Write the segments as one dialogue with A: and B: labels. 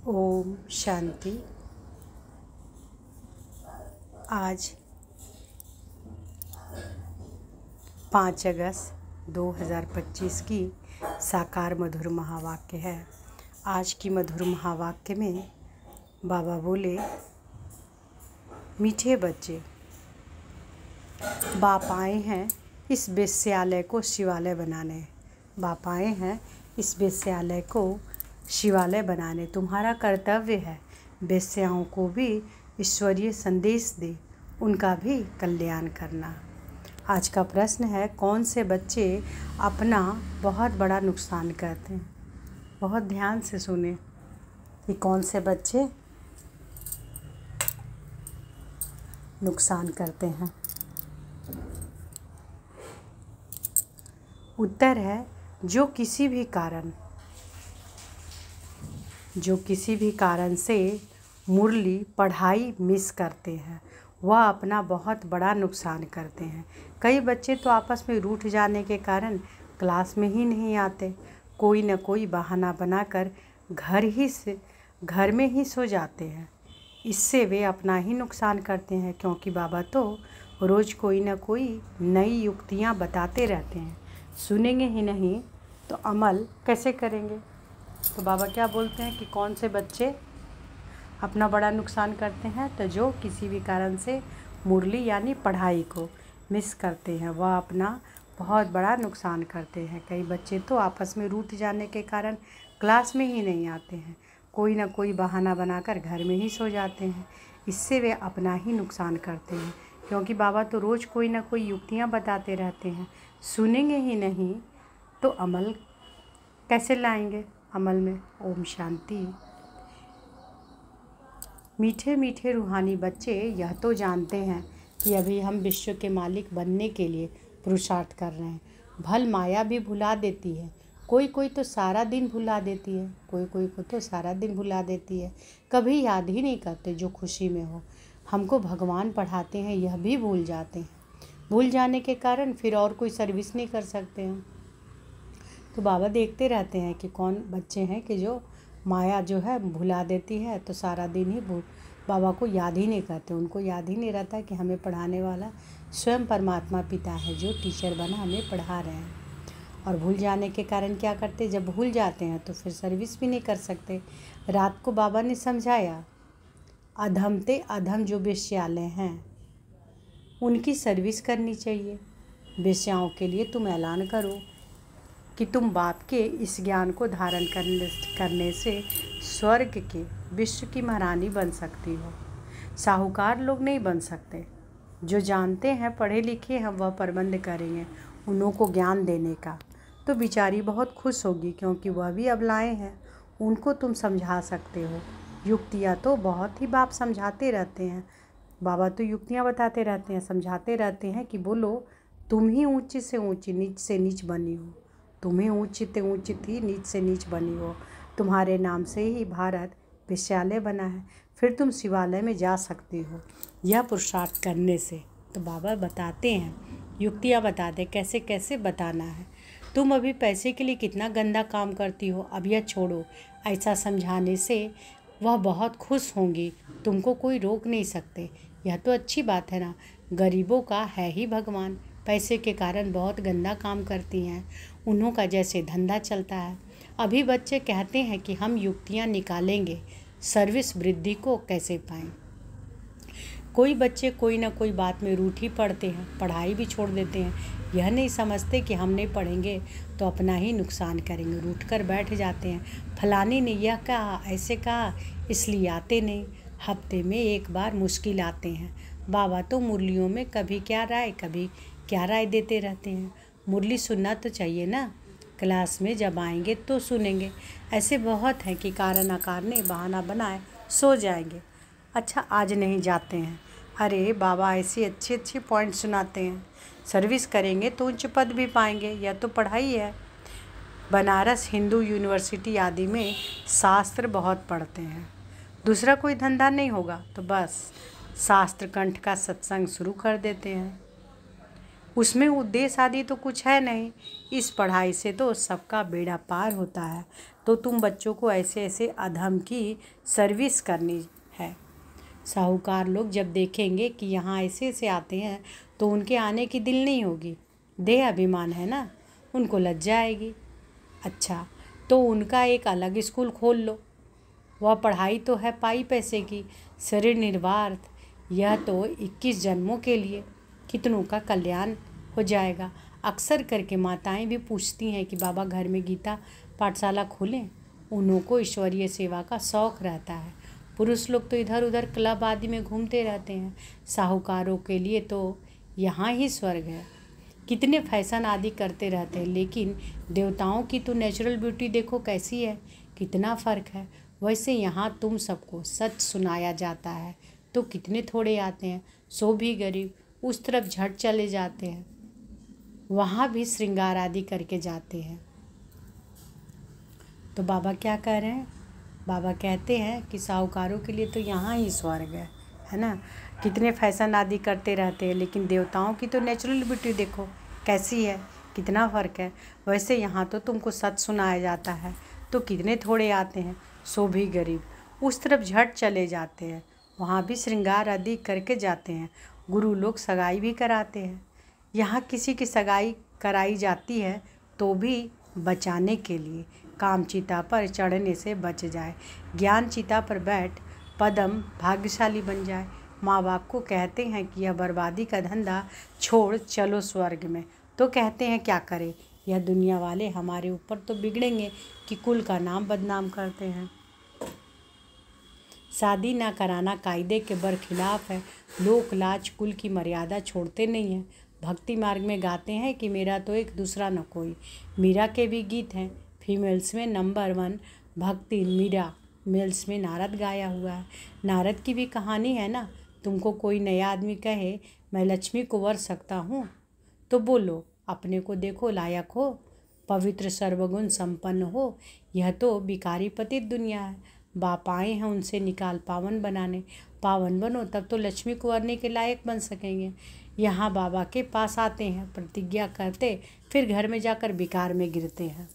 A: ओम शांति। आज 5 अगस्त 2025 की साकार मधुर महावाक्य है। आज की मधुर महावाक्य में बाबा बोले, मीठे बच्चे, बाप आए हैं इस वेश्यालय को शिवालय बनाने। बाप आए हैं इस वेश्यालय को शिवालय बनाने। तुम्हारा कर्तव्य है वेश्याओं को भी ईश्वरीय संदेश दे, उनका भी कल्याण करना। आज का प्रश्न है, कौन से बच्चे अपना बहुत बड़ा नुकसान करते हैं? बहुत ध्यान से सुने कि कौन से बच्चे नुकसान करते हैं। उत्तर है, जो किसी भी कारण से मुरली पढ़ाई मिस करते हैं, वह अपना बहुत बड़ा नुकसान करते हैं। कई बच्चे तो आपस में रूठ जाने के कारण क्लास में ही नहीं आते, कोई न कोई बहाना बनाकर घर में ही सो जाते हैं। इससे वे अपना ही नुकसान करते हैं, क्योंकि बाबा तो रोज़ कोई न कोई नई युक्तियाँ बताते रहते हैं। सुनेंगे ही नहीं तो अमल कैसे करेंगे? तो बाबा क्या बोलते हैं कि कौन से बच्चे अपना बड़ा नुकसान करते हैं? तो जो किसी भी कारण से मुरली यानी पढ़ाई को मिस करते हैं, वह अपना बहुत बड़ा नुकसान करते हैं। कई बच्चे तो आपस में रूठ जाने के कारण क्लास में ही नहीं आते हैं, कोई ना कोई बहाना बनाकर घर में ही सो जाते हैं। इससे वे अपना ही नुकसान करते हैं, क्योंकि बाबा तो रोज़ कोई ना कोई युक्तियाँ बताते रहते हैं। सुनेंगे ही नहीं तो अमल कैसे लाएंगे अमल में? ओम शांति। मीठे मीठे रूहानी बच्चे यह तो जानते हैं कि अभी हम विश्व के मालिक बनने के लिए पुरुषार्थ कर रहे हैं। भल माया भी भुला देती है, कोई कोई तो सारा दिन भुला देती है, कोई कोई को तो सारा दिन भुला देती है। कभी याद ही नहीं करते जो खुशी में हो। हमको भगवान पढ़ाते हैं यह भी भूल जाते हैं। भूल जाने के कारण फिर और कोई सर्विस नहीं कर सकते हैं। तो बाबा देखते रहते हैं कि कौन बच्चे हैं कि जो माया जो है भुला देती है, तो सारा दिन ही बाबा को याद ही नहीं करते। उनको याद ही नहीं रहता कि हमें पढ़ाने वाला स्वयं परमात्मा पिता है, जो टीचर बना हमें पढ़ा रहे हैं। और भूल जाने के कारण क्या करते, जब भूल जाते हैं तो फिर सर्विस भी नहीं कर सकते। रात को बाबा ने समझाया, अधम ते अधम जो वेश्यालय हैं उनकी सर्विस करनी चाहिए। वेश्याओं के लिए तुम ऐलान करो कि तुम बाप के इस ज्ञान को धारण करने से स्वर्ग के विश्व की महारानी बन सकती हो। साहूकार लोग नहीं बन सकते। जो जानते हैं, पढ़े लिखे हैं, वह प्रबंध करेंगे उन्हों को ज्ञान देने का। तो बेचारी बहुत खुश होगी, क्योंकि वह भी अबलाएं हैं, उनको तुम समझा सकते हो। युक्तियाँ तो बहुत ही बाप समझाते रहते हैं। बाबा तो युक्तियाँ बताते रहते हैं, समझाते रहते हैं कि बोलो, तुम ही ऊंची से ऊंची, नीच से नीच बनी हो। तुम्हें ऊंची से ऊंची थी, नीच से नीच बनी हो। तुम्हारे नाम से ही भारत विश्वविद्यालय बना है, फिर तुम शिवालय में जा सकती हो यह पुरुषार्थ करने से। तो बाबा बताते हैं, युक्तियाँ बताते कैसे कैसे बताना है। तुम अभी पैसे के लिए कितना गंदा काम करती हो, अब यह छोड़ो। ऐसा समझाने से वह बहुत खुश होंगी, तुमको कोई रोक नहीं सकते। यह तो अच्छी बात है ना। गरीबों का है ही भगवान, पैसे के कारण बहुत गंदा काम करती हैं, उन्हों का जैसे धंधा चलता है। अभी बच्चे कहते हैं कि हम युक्तियाँ निकालेंगे, सर्विस वृद्धि को कैसे पाएं। कोई बच्चे कोई ना कोई बात में रूठ ही पड़ते हैं, पढ़ाई भी छोड़ देते हैं। यह नहीं समझते कि हम नहीं पढ़ेंगे तो अपना ही नुकसान करेंगे, रूठ कर बैठ जाते हैं। फलानी ने यह कहा, ऐसे कहा, इसलिए आते नहीं। हफ्ते में एक बार मुश्किल आते हैं। बाबा तो मुरलियों में कभी क्या राय कभी क्या राय देते रहते हैं। मुरली सुनना तो चाहिए ना, क्लास में जब आएंगे तो सुनेंगे। ऐसे बहुत हैं कि कारण अकार ने बहाना बनाए सो जाएंगे। अच्छा, आज नहीं जाते हैं। अरे बाबा ऐसी अच्छी अच्छी पॉइंट सुनाते हैं, सर्विस करेंगे तो उच्च पद भी पाएंगे, यह तो पढ़ाई है। बनारस हिंदू यूनिवर्सिटी आदि में शास्त्र बहुत पढ़ते हैं, दूसरा कोई धंधा नहीं होगा तो बस शास्त्र कंठ का सत्संग शुरू कर देते हैं। उसमें उद्देश्य आदि तो कुछ है नहीं। इस पढ़ाई से तो सबका बेड़ा पार होता है। तो तुम बच्चों को ऐसे ऐसे अधम की सर्विस करनी है। साहूकार लोग जब देखेंगे कि यहाँ ऐसे ऐसे आते हैं तो उनके आने की दिल नहीं होगी। देह अभिमान है ना, उनको लज्जा आएगी। अच्छा, तो उनका एक अलग स्कूल खोल लो। वह पढ़ाई तो है पाई पैसे की, शरीर निर्वार्थ। यह तो 21 जन्मों के लिए कितनों का कल्याण हो जाएगा। अक्सर करके माताएं भी पूछती हैं कि बाबा घर में गीता पाठशाला खोलें। उन्हों को ईश्वरीय सेवा का शौक़ रहता है। पुरुष लोग तो इधर उधर क्लब आदि में घूमते रहते हैं। साहूकारों के लिए तो यहाँ ही स्वर्ग है। कितने फैशन आदि करते रहते हैं, लेकिन देवताओं की तो नेचुरल ब्यूटी देखो कैसी है, कितना फ़र्क है। वैसे यहाँ तुम सबको सच सुनाया जाता है तो कितने थोड़े आते हैं, सो भी गरीब उस तरफ झट चले जाते हैं, वहाँ भी श्रृंगार आदि करके जाते हैं। तो बाबा क्या कह रहे हैं? बाबा कहते हैं कि साहूकारों के लिए तो यहाँ ही स्वर्ग है ना। कितने फैशन आदि करते रहते हैं, लेकिन देवताओं की तो नेचुरल ब्यूटी देखो कैसी है, कितना फ़र्क है। वैसे यहाँ तो तुमको सच सुनाया जाता है तो कितने थोड़े आते हैं, सो भी गरीब उस तरफ झट चले जाते हैं, वहाँ भी श्रृंगार आदि करके जाते हैं। गुरु लोग सगाई भी कराते हैं। यहाँ किसी की सगाई कराई जाती है तो भी बचाने के लिए, काम चिता पर चढ़ने से बच जाए, ज्ञान चिता पर बैठ पदम भाग्यशाली बन जाए। माँ बाप को कहते हैं कि यह बर्बादी का धंधा छोड़ चलो स्वर्ग में, तो कहते हैं क्या करें, यह दुनिया वाले हमारे ऊपर तो बिगड़ेंगे कि कुल का नाम बदनाम करते हैं। शादी ना कराना कायदे के बरखिलाफ है। लोक लाज कुल की मर्यादा छोड़ते नहीं हैं। भक्ति मार्ग में गाते हैं कि मेरा तो एक दूसरा न कोई। मीरा के भी गीत हैं। फीमेल्स में नंबर 1 भक्ति मीरा, मेल्स में नारद गाया हुआ है। नारद की भी कहानी है ना। तुमको कोई नया आदमी कहे मैं लक्ष्मी को वर सकता हूँ तो बोलो अपने को देखो लायक हो, पवित्र सर्वगुण संपन्न हो। यह तो बिकारी पतित दुनिया है। बाप आए हैं उनसे निकाल पावन बनाने। पावन बनो तब तो लक्ष्मी को वरने के लायक बन सकेंगे। यहाँ बाबा के पास आते हैं, प्रतिज्ञा करते, फिर घर में जाकर बिकार में गिरते हैं।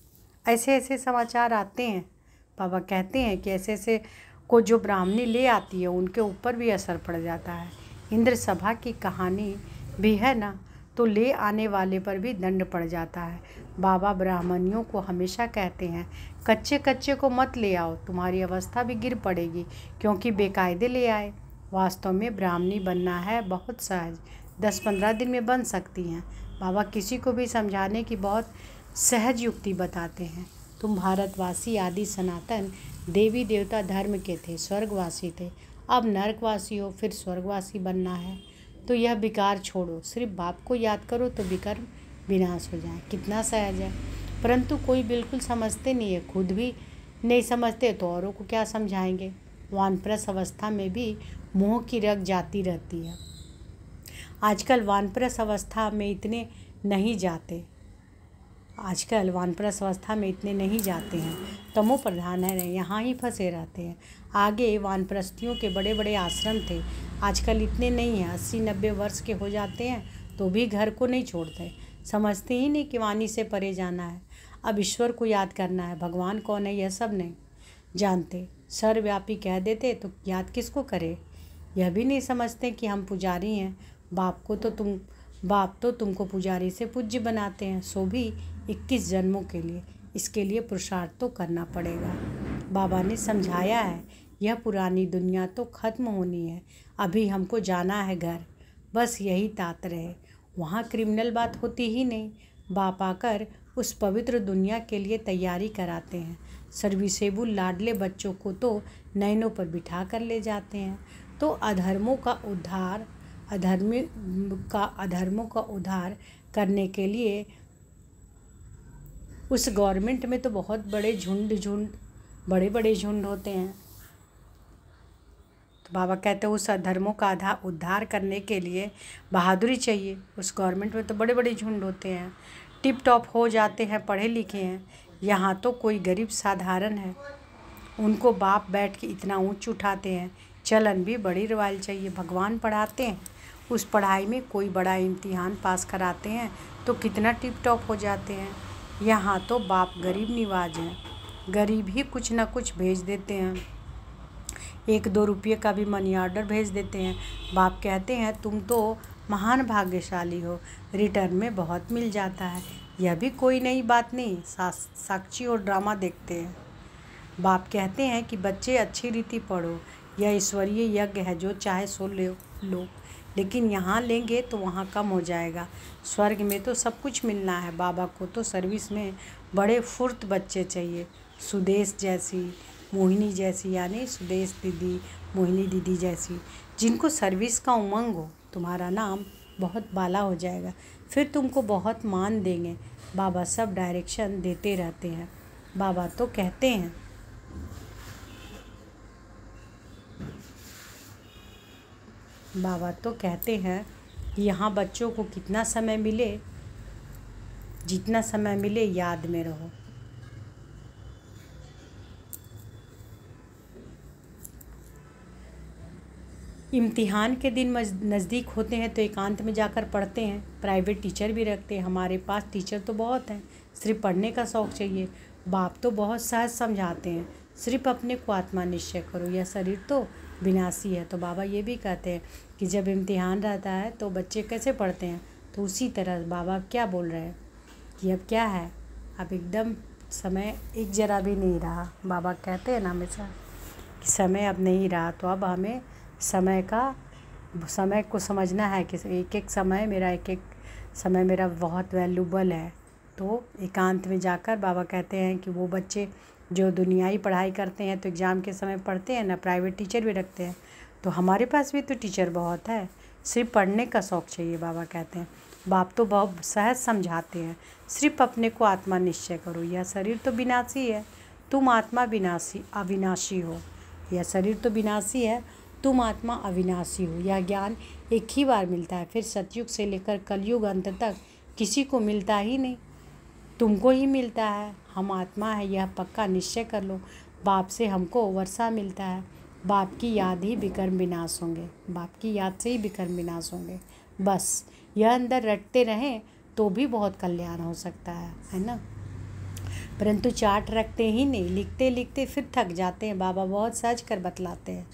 A: ऐसे ऐसे समाचार आते हैं। बाबा कहते हैं कि ऐसे ऐसे को जो ब्राह्मणी ले आती है उनके ऊपर भी असर पड़ जाता है। इंद्र सभा की कहानी भी है ना, तो ले आने वाले पर भी दंड पड़ जाता है। बाबा ब्राह्मणियों को हमेशा कहते हैं कच्चे कच्चे को मत ले आओ, तुम्हारी अवस्था भी गिर पड़ेगी क्योंकि बेकायदे ले आए। वास्तव में ब्राह्मणी बनना है बहुत सहज, 10-15 दिन में बन सकती हैं। बाबा किसी को भी समझाने की बहुत सहज युक्ति बताते हैं। तुम भारतवासी आदि सनातन देवी देवता धर्म के थे, स्वर्गवासी थे, अब नरकवासी हो, फिर स्वर्गवासी बनना है तो यह विकार छोड़ो, सिर्फ बाप को याद करो तो विकर्म विनाश हो जाए। कितना सहज है, परंतु कोई बिल्कुल समझते नहीं है। खुद भी नहीं समझते तो औरों को क्या समझाएंगे। वानप्रस्थ अवस्था में भी मोह की रग जाती रहती है। आजकल वानप्रस्थ अवस्था में इतने नहीं जाते, हैं। तमो प्रधान है, यहाँ ही फंसे रहते हैं। आगे वानप्रस्थियों के बड़े बड़े आश्रम थे, आजकल इतने नहीं हैं। 80-90 वर्ष के हो जाते हैं तो भी घर को नहीं छोड़ते। समझते ही नहीं कि वाणी से परे जाना है। अब ईश्वर को याद करना है। भगवान कौन है यह सब नहीं जानते। सर्वव्यापी कह देते तो याद किसको करे। यह भी नहीं समझते कि हम पुजारी हैं। बाप तो तुमको पुजारी से पूज्य बनाते हैं, सो भी 21 जन्मों के लिए। इसके लिए पुरुषार्थ तो करना पड़ेगा। बाबा ने समझाया है यह पुरानी दुनिया तो खत्म होनी है, अभी हमको जाना है घर, बस यही तात्पर्य है। वहाँ क्रिमिनल बात होती ही नहीं। बाप आकर उस पवित्र दुनिया के लिए तैयारी कराते हैं। सर्विसेबल लाडले बच्चों को तो नैनों पर बिठा कर ले जाते हैं। तो अधर्मों का उद्धार करने के लिए उस गवर्नमेंट में तो बहुत बड़े झुंड होते हैं। तो बाबा कहते हैं उस अधर्मों का उद्धार करने के लिए बहादुरी चाहिए। उस गवर्नमेंट में तो बड़े बड़े झुंड होते हैं, टिप टॉप हो जाते हैं, पढ़े लिखे हैं। यहाँ तो कोई गरीब साधारण है, उनको बाप बैठ के इतना ऊंच उठाते हैं। चलन भी बड़ी रॉयल चाहिए। भगवान पढ़ाते हैं, उस पढ़ाई में कोई बड़ा इम्तिहान पास कराते हैं तो कितना टिप टॉप हो जाते हैं। यहाँ तो बाप गरीब निवाज हैं। गरीब ही कुछ ना कुछ भेज देते हैं, 1-2 रुपये का भी मनी ऑर्डर भेज देते हैं। बाप कहते हैं तुम तो महान भाग्यशाली हो, रिटर्न में बहुत मिल जाता है। यह भी कोई नई बात नहीं, साक्षी और ड्रामा देखते हैं। बाप कहते हैं कि बच्चे अच्छी रीति पढ़ो, यह ईश्वरीय यज्ञ है, जो चाहे सो लो, लेकिन यहाँ लेंगे तो वहाँ कम हो जाएगा। स्वर्ग में तो सब कुछ मिलना है। बाबा को तो सर्विस में बड़े फुर्त बच्चे चाहिए, सुदेश जैसी, मोहिनी जैसी, यानी सुदेश दीदी, मोहिनी दीदी जैसी, जिनको सर्विस का उमंग हो। तुम्हारा नाम बहुत बाला हो जाएगा, फिर तुमको बहुत मान देंगे। बाबा सब डायरेक्शन देते रहते हैं। बाबा तो कहते हैं कि यहाँ बच्चों को कितना समय मिले, जितना समय मिले याद में रहो। इम्तिहान के दिन नज़दीक होते हैं तो एकांत में जाकर पढ़ते हैं। प्राइवेट टीचर भी रखते हैं। हमारे पास टीचर तो बहुत हैं, सिर्फ पढ़ने का शौक़ चाहिए। बाप तो बहुत सहज समझाते हैं, सिर्फ अपने को आत्मा निश्चय करो, यह शरीर तो विनाशी है। तो बाबा ये भी कहते हैं कि जब इम्तिहान रहता है तो बच्चे कैसे पढ़ते हैं, तो उसी तरह बाबा क्या बोल रहे हैं कि अब क्या है, अब एकदम समय एक जरा भी नहीं रहा। बाबा कहते हैं ना हमेशा कि समय अब नहीं रहा, तो अब हमें समय को समझना है कि एक एक समय मेरा बहुत वैल्यूबल है। तो एकांत में जाकर बाबा कहते हैं कि वो बच्चे जो दुनियाई पढ़ाई करते हैं तो एग्ज़ाम के समय पढ़ते हैं ना, प्राइवेट टीचर भी रखते हैं। तो हमारे पास भी तो टीचर बहुत है, सिर्फ पढ़ने का शौक़ चाहिए। बाबा कहते हैं, बाप तो बहुत सहज समझाते हैं, सिर्फ अपने को आत्मा निश्चय करो, यह शरीर तो विनाशी है, तुम आत्मा अविनाशी हो। यह शरीर तो विनाशी है, तुम आत्मा अविनाशी हो। यह ज्ञान एक ही बार मिलता है, फिर सतयुग से लेकर कलयुग अंत तक किसी को मिलता ही नहीं, तुमको ही मिलता है। हम आत्मा है, यह पक्का निश्चय कर लो। बाप से हमको वर्षा मिलता है, बाप की याद ही विकर्म विनाश होंगे, बाप की याद से ही विकर्म विनाश होंगे। बस यह अंदर रटते रहें तो भी बहुत कल्याण हो सकता है ना। परंतु चार्ट रखते ही नहीं, लिखते लिखते फिर थक जाते हैं। बाबा बहुत सहज कर बतलाते हैं,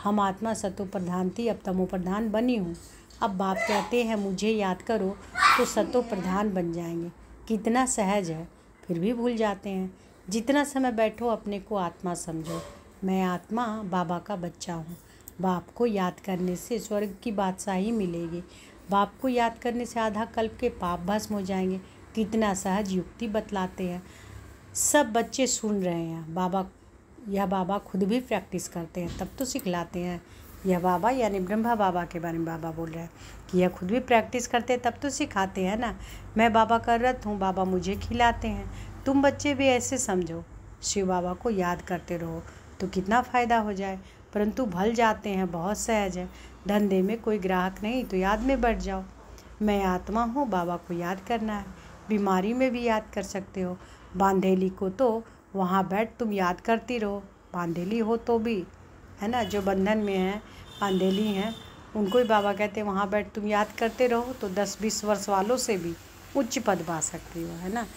A: हम आत्मा सतो प्रधान थी, अब तमो प्रधान बनी हूँ। अब बाप कहते हैं मुझे याद करो तो सतो प्रधान बन जाएंगे। कितना सहज है, फिर भी भूल जाते हैं। जितना समय बैठो अपने को आत्मा समझो, मैं आत्मा बाबा का बच्चा हूँ। बाप को याद करने से स्वर्ग की बादशाही मिलेगी। बाप को याद करने से आधा कल्प के पाप भस्म हो जाएंगे। कितना सहज युक्ति बतलाते हैं। सब बच्चे सुन रहे हैं। बाबा खुद भी प्रैक्टिस करते हैं, तब तो सिखलाते हैं। यह बाबा यानी ब्रह्मा बाबा के बारे में बाबा बोल रहे हैं कि यह खुद भी प्रैक्टिस करते हैं, तब तो सिखाते हैं ना। मैं बाबा का रथ हूँ, बाबा मुझे खिलाते हैं। तुम बच्चे भी ऐसे समझो, शिव बाबा को याद करते रहो तो कितना फ़ायदा हो जाए। परंतु भल जाते हैं, बहुत सहज है। धंधे में कोई ग्राहक नहीं तो याद में बैठ जाओ, मैं आत्मा हूँ, बाबा को याद करना है। बीमारी में भी याद कर सकते हो। बांधेली को तो वहाँ बैठ तुम याद करती रहो, बांधेली हो तो भी, है ना। जो बंधन में है, बांधेली हैं, उनको ही बाबा कहते हैं वहाँ बैठ तुम याद करते रहो तो 10-20 वर्ष वालों से भी उच्च पद पा सकती हो, है ना।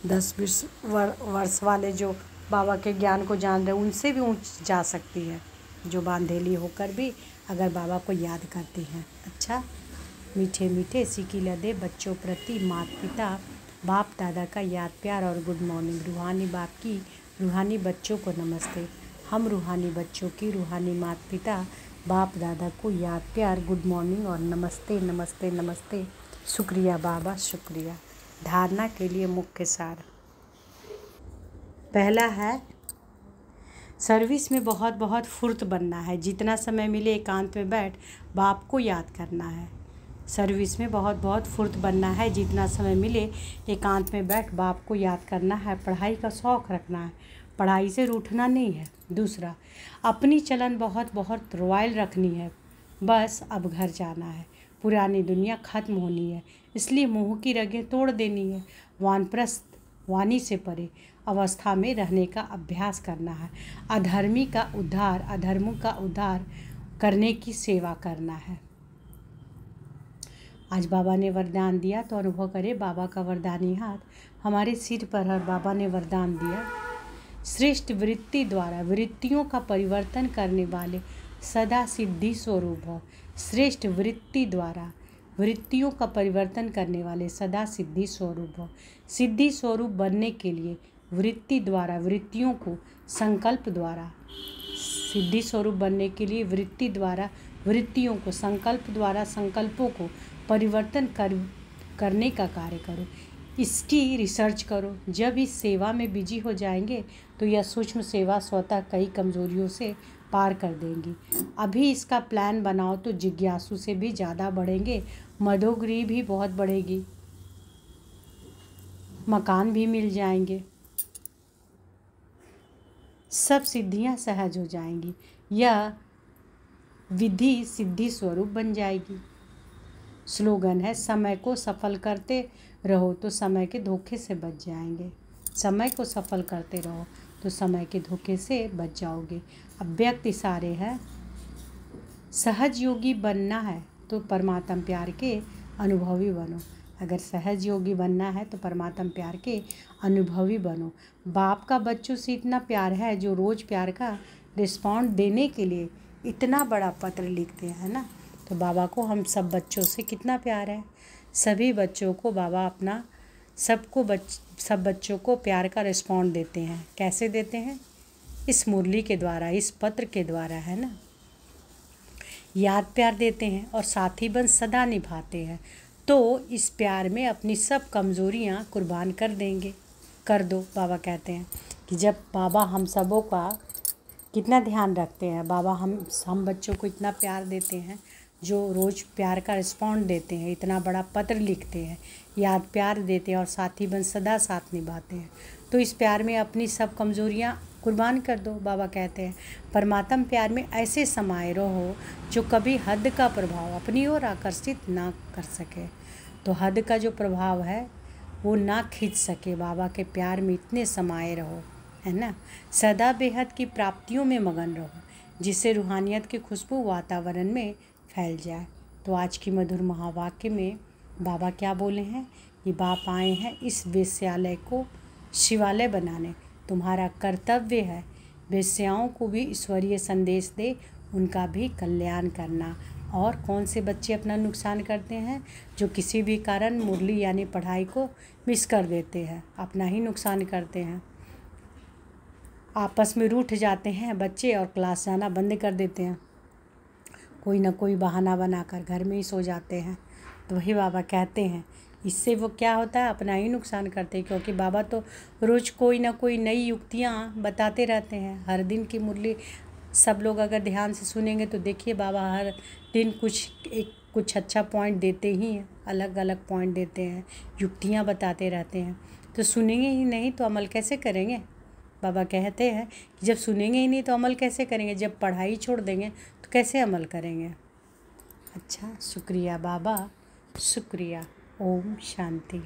A: 10-20 वर्ष वाले जो बाबा के ज्ञान को जान रहे हैं उनसे भी ऊँच जा सकती है, जो बांधेली होकर भी अगर बाबा को याद करती हैं। अच्छा, मीठे मीठे सिकी लदे बच्चों प्रति माता पिता बाप दादा का याद प्यार और गुड मॉर्निंग। रूहानी बाप की रूहानी बच्चों को नमस्ते। हम रूहानी बच्चों की रूहानी माता पिता बाप दादा को याद प्यार, गुड मॉर्निंग और नमस्ते नमस्ते नमस्ते। शुक्रिया बाबा, शुक्रिया। धारणा के लिए मुख्य सार पहला है, सर्विस में बहुत बहुत फुर्त बनना है। जितना समय मिले एकांत में बैठ बाप को याद करना है। सर्विस में बहुत बहुत फुर्त बनना है। जितना समय मिले एकांत में बैठ बाप को याद करना है। पढ़ाई का शौक़ रखना है, पढ़ाई से रूठना नहीं है। दूसरा, अपनी चलन बहुत बहुत रॉयल रखनी है। बस अब घर जाना है, पुरानी दुनिया ख़त्म होनी है, इसलिए मुँह की रगें तोड़ देनी है। वानप्रस्थ वाणी से परे अवस्था में रहने का अभ्यास करना है। अधर्मी का उद्धार, अधर्मों का उद्धार करने की सेवा करना है। आज बाबा ने वरदान दिया तो अनुभव करें बाबा का वरदानी हाथ हमारे सिर पर है। और बाबा ने वरदान दिया श्रेष्ठ वृत्ति द्वारा वृत्तियों का परिवर्तन करने वाले सदा सिद्धि स्वरूप हो। श्रेष्ठ वृत्ति द्वारा वृत्तियों का परिवर्तन करने वाले सदा सिद्धि स्वरूप हो। सिद्धि स्वरूप बनने के लिए वृत्ति द्वारा वृत्तियों को संकल्प द्वारा, सिद्धि स्वरूप बनने के लिए वृत्ति द्वारा वृत्तियों को संकल्प द्वारा संकल्पों को परिवर्तन करने का कार्य करो। इसकी रिसर्च करो। जब इस सेवा में बिजी हो जाएंगे तो यह सूक्ष्म सेवा स्वतः कई कमजोरियों से पार कर देंगी। अभी इसका प्लान बनाओ तो जिज्ञासु से भी ज़्यादा बढ़ेंगे, मदोगरी भी बहुत बढ़ेगी, मकान भी मिल जाएंगे, सब सिद्धियां सहज हो जाएंगी। यह विधि सिद्धि स्वरूप बन जाएगी। स्लोगन है, समय को सफल करते रहो तो समय के धोखे से बच जाएंगे। समय को सफल करते रहो तो समय के धोखे से बच जाओगे। अव्यक्त इशारे है, सहज योगी बनना है तो परमात्म प्यार के अनुभवी बनो। अगर सहज योगी बनना है तो परमात्म प्यार के अनुभवी बनो। बाप का बच्चों से इतना प्यार है जो रोज़ प्यार का रिस्पॉन्ड देने के लिए इतना बड़ा पत्र लिखते हैं ना। तो बाबा को हम सब बच्चों से कितना प्यार है। सभी बच्चों को बाबा अपना सब बच्चों को प्यार का रिस्पॉन्ड देते हैं। कैसे देते हैं? इस मुरली के द्वारा, इस पत्र के द्वारा, है ना। याद प्यार देते हैं और साथी बन सदा निभाते हैं। तो इस प्यार में अपनी सब कमज़ोरियाँ कुर्बान कर दो। बाबा कहते हैं कि जब बाबा हम सबों का कितना ध्यान रखते हैं, बाबा हम बच्चों को इतना प्यार देते हैं, जो रोज़ प्यार का रिस्पॉन्ड देते हैं, इतना बड़ा पत्र लिखते हैं, याद प्यार देते हैं और साथी बन सदा साथ निभाते हैं। तो इस प्यार में अपनी सब कमज़ोरियाँ कुर्बान कर दो। बाबा कहते हैं परमात्म प्यार में ऐसे समाये रहो जो कभी हद का प्रभाव अपनी ओर आकर्षित ना कर सके। तो हद का जो प्रभाव है वो ना खींच सके। बाबा के प्यार में इतने समाये रहो, है ना। सदा बेहद की प्राप्तियों में मगन रहो, जिससे रूहानियत की खुशबू वातावरण में फैल जाए। तो आज की मधुर महावाक्य में बाबा क्या बोले हैं कि बाप आए हैं इस वेश्यालय को शिवालय बनाने। तुम्हारा कर्तव्य है वेश्याओं को भी ईश्वरीय संदेश दे, उनका भी कल्याण करना। और कौन से बच्चे अपना नुकसान करते हैं? जो किसी भी कारण मुरली यानी पढ़ाई को मिस कर देते हैं, अपना ही नुकसान करते हैं। आपस में रूठ जाते हैं बच्चे और क्लास जाना बंद कर देते हैं, कोई ना कोई बहाना बनाकर घर में ही सो जाते हैं। तो वही बाबा कहते हैं इससे वो क्या होता है, अपना ही नुकसान करते हैं। क्योंकि बाबा तो रोज़ कोई ना कोई नई युक्तियाँ बताते रहते हैं। हर दिन की मुरली सब लोग अगर ध्यान से सुनेंगे तो देखिए बाबा हर दिन कुछ अच्छा पॉइंट देते ही हैं, अलग अलग पॉइंट देते हैं, युक्तियाँ बताते रहते हैं। तो सुनेंगे ही नहीं तो अमल कैसे करेंगे? बाबा कहते हैं कि जब सुनेंगे ही नहीं तो अमल कैसे करेंगे? जब पढ़ाई छोड़ देंगे तो कैसे अमल करेंगे? अच्छा, शुक्रिया बाबा, शुक्रिया। ओम शांति।